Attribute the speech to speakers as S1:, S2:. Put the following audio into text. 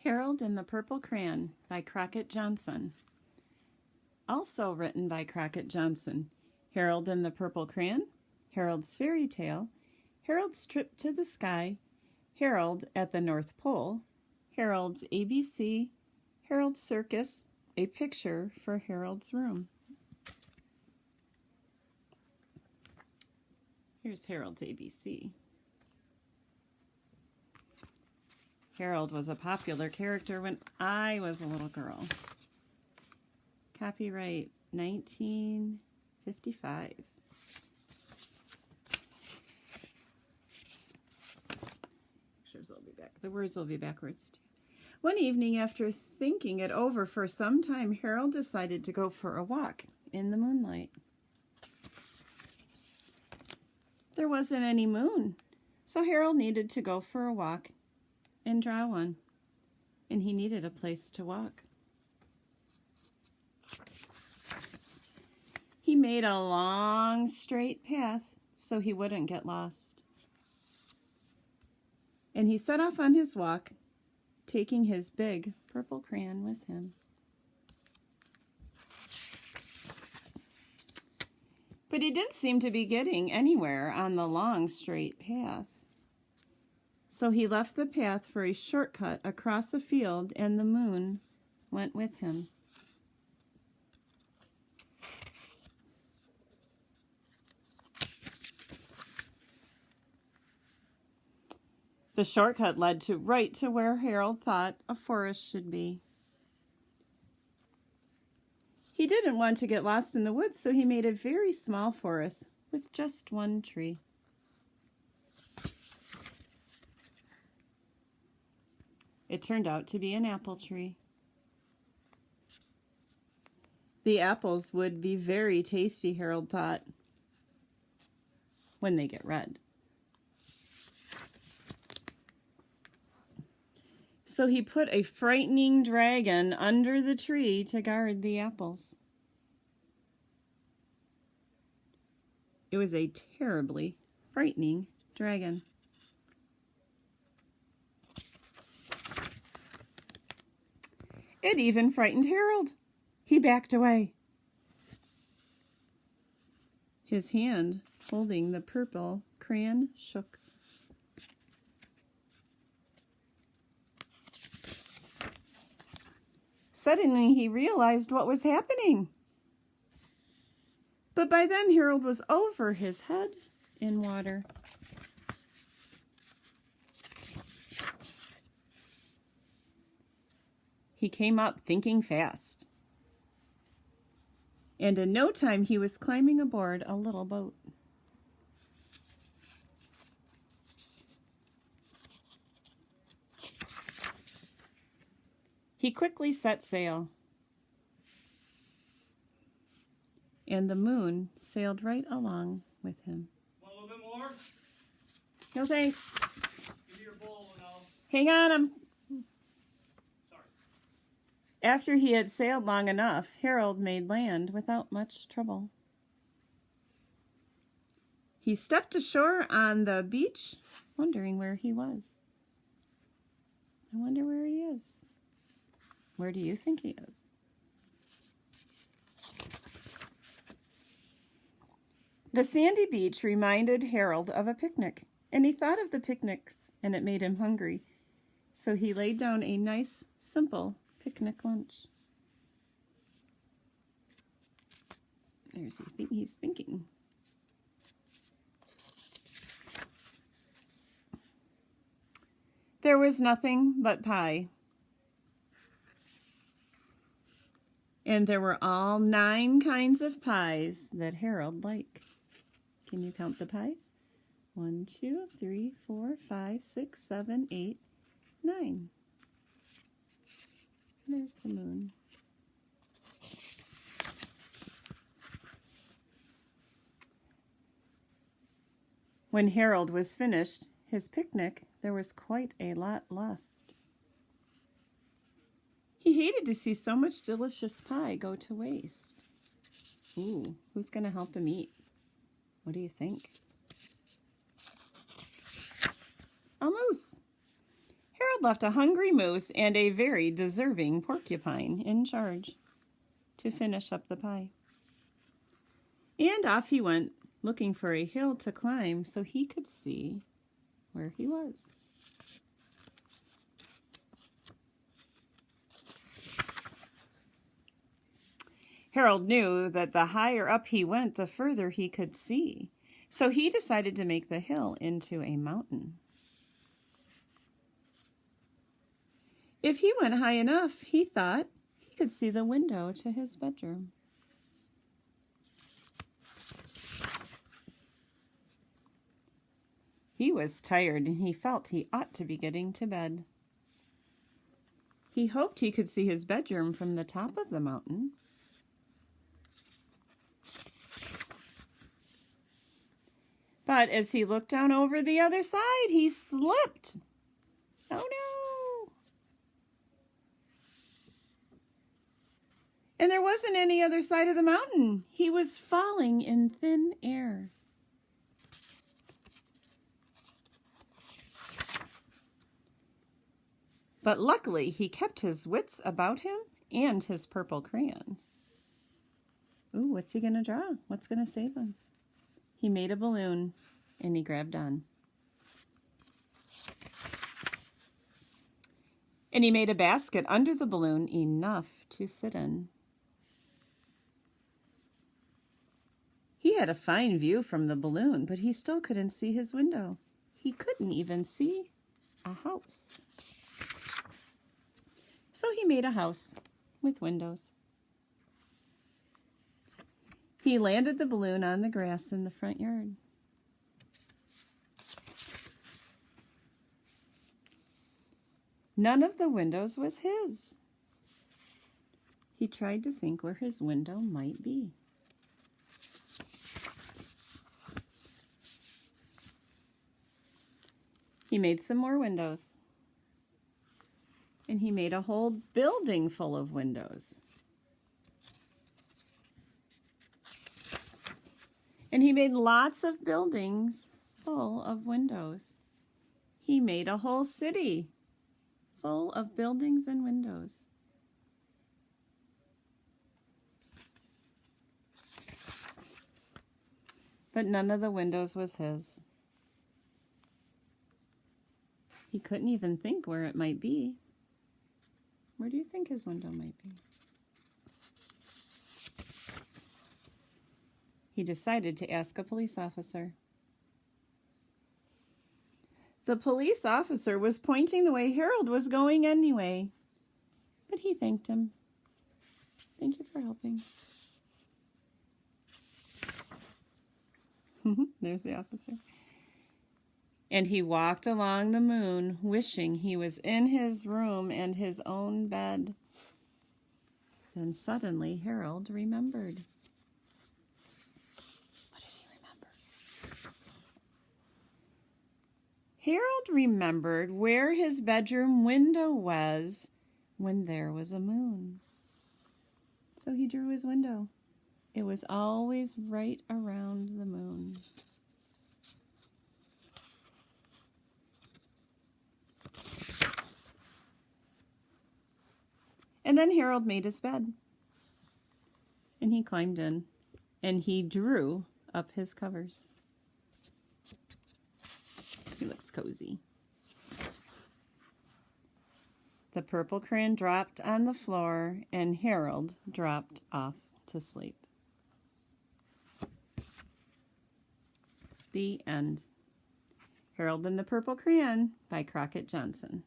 S1: Harold and the Purple Crayon by Crockett Johnson. Also written by Crockett Johnson. Harold and the Purple Crayon, Harold's Fairy Tale, Harold's Trip to the Sky, Harold at the North Pole, Harold's ABC, Harold's Circus, a picture for Harold's room. Here's Harold's ABC. Harold was a popular character when I was a little girl. Copyright 1955. Pictures will be back. The words will be backwards too. One evening, after thinking it over for some time, Harold decided to go for a walk in the moonlight. There wasn't any moon, so Harold needed to go for a walk and draw one, and he needed a place to walk. He made a long, straight path so he wouldn't get lost. And he set off on his walk, taking his big purple crayon with him. But he didn't seem to be getting anywhere on the long, straight path. So he left the path for a shortcut across a field, and the moon went with him. The shortcut led right to where Harold thought a forest should be. He didn't want to get lost in the woods, so he made a very small forest with just one tree. It turned out to be an apple tree. The apples would be very tasty, Harold thought, when they get red. So he put a frightening dragon under the tree to guard the apples. It was a terribly frightening dragon. It even frightened Harold. He backed away. His hand holding the purple crayon shook. Suddenly he realized what was happening. But by then Harold was over his head in water. He came up thinking fast. And in no time he was climbing aboard a little boat. He quickly set sail, and the moon sailed right along with him.
S2: Want a little bit more?
S1: No thanks.
S2: Give me your bowl and I'll...
S1: Hang on,
S2: Sorry.
S1: After he had sailed long enough, Harold made land without much trouble. He stepped ashore on the beach, wondering where he was. I wonder where he is. Where do you think he is? The sandy beach reminded Harold of a picnic, and he thought of the picnics, and it made him hungry. So he laid down a nice, simple picnic lunch. There's he's thinking. There was nothing but pie. And there were all 9 kinds of pies that Harold liked. Can you count the pies? 1, 2, 3, 4, 5, 6, 7, 8, 9. There's the moon. When Harold was finished his picnic, there was quite a lot left. He hated to see so much delicious pie go to waste. Ooh, who's going to help him eat? What do you think? A moose. Harold Harold left a hungry moose and a very deserving porcupine in charge to finish up the pie. And off he went, looking for a hill to climb so he could see where he was. Harold knew that the higher up he went, the further he could see. So he decided to make the hill into a mountain. If he went high enough, he thought, he could see the window to his bedroom. He was tired and he felt he ought to be getting to bed. He hoped he could see his bedroom from the top of the mountain. But as he looked down over the other side, he slipped. Oh no! And there wasn't any other side of the mountain. He was falling in thin air. But luckily, he kept his wits about him and his purple crayon. Ooh, what's he going to draw? What's going to save him? He made a balloon, and he grabbed on. And he made a basket under the balloon, enough to sit in. He had a fine view from the balloon, but he still couldn't see his window. He couldn't even see a house. So he made a house with windows. He landed the balloon on the grass in the front yard. None of the windows was his. He tried to think where his window might be. He made some more windows. And he made a whole building full of windows. And he made lots of buildings full of windows. He made a whole city full of buildings and windows. But none of the windows was his. He couldn't even think where it might be. Where do you think his window might be? He decided to ask a police officer. The police officer was pointing the way Harold was going anyway, but he thanked him. Thank you for helping. There's the officer. And he walked along the moon, wishing he was in his room and his own bed. Then suddenly Harold remembered. What did he remember? Harold remembered where his bedroom window was when there was a moon. So he drew his window. It was always right around the moon. And then Harold made his bed. And he climbed in. And he drew up his covers. He looks cozy. The purple crayon dropped on the floor, and Harold dropped off to sleep. The end. Harold and the Purple Crayon by Crockett Johnson.